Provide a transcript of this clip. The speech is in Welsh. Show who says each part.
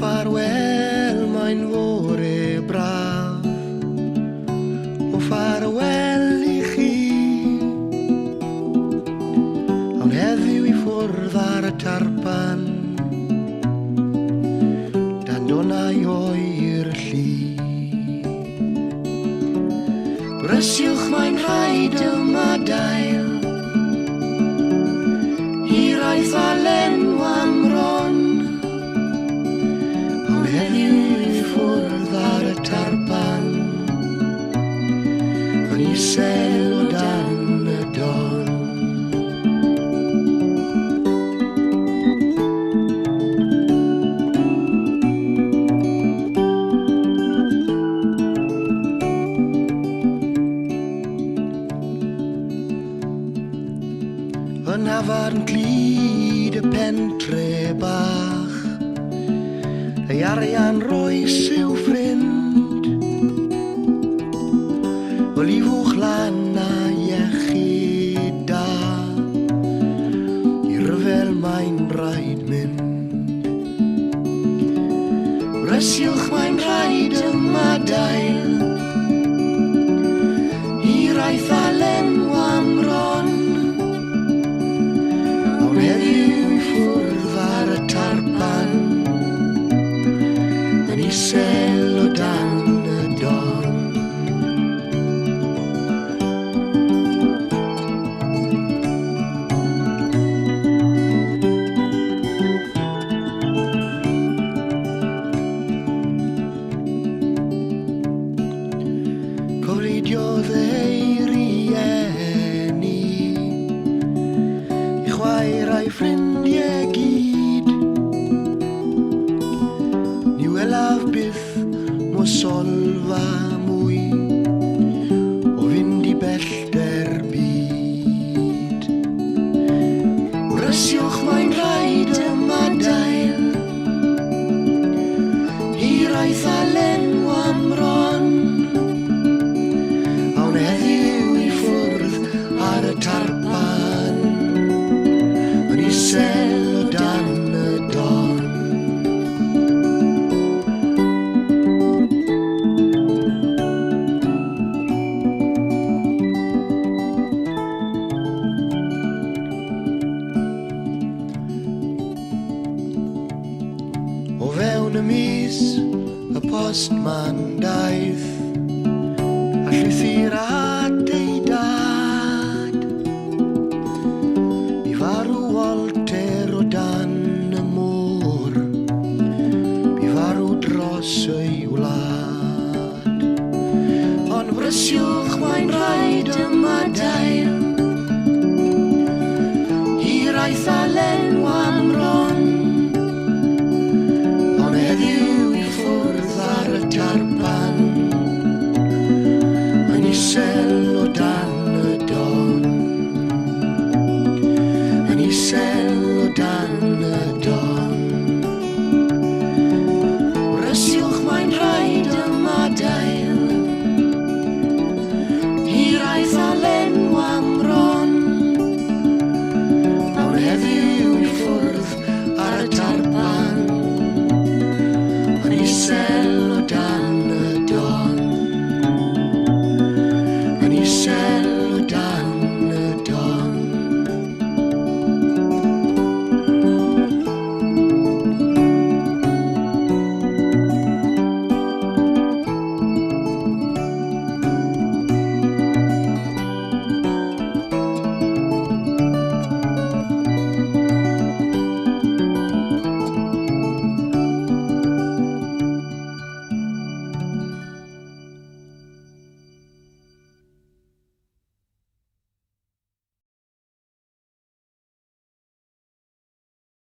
Speaker 1: ffarwel mae'n fore braf, o ffarwel I chi. Awn heddiw I ffwrdd ar y tarpan, dan donau oer y llu. Brysiwch mae'n rhaid yma dail, hiraeth a lenw am ron. Awn heddiw I ffwrdd ar y tarban, yn isel o dan y don. Yn afarn glid y pentre bach, ei arian roes i'w ffrind. O lifwch lan a iechyd da, I ryfel mae'n rhaid mynd. Brysiwch mae'n rhaid yma dail, hiraeth a lenw am ron. Heddiw I ffwrdd ar y tarban, yn isel o dan y don. Cofleidiodd ei rieni, I chwaer a'i ffrindiau gyd. Ni welaf byth mo solfa mwy o fynd I bellter byd. Brysiwch mae'n rhaid yma dail, hiraeth a lenw am ron. Awn heddiw I ffwrdd ar y tarpan, yn isel o dan y don. O fewn y mis y postman daeth, a llythyr a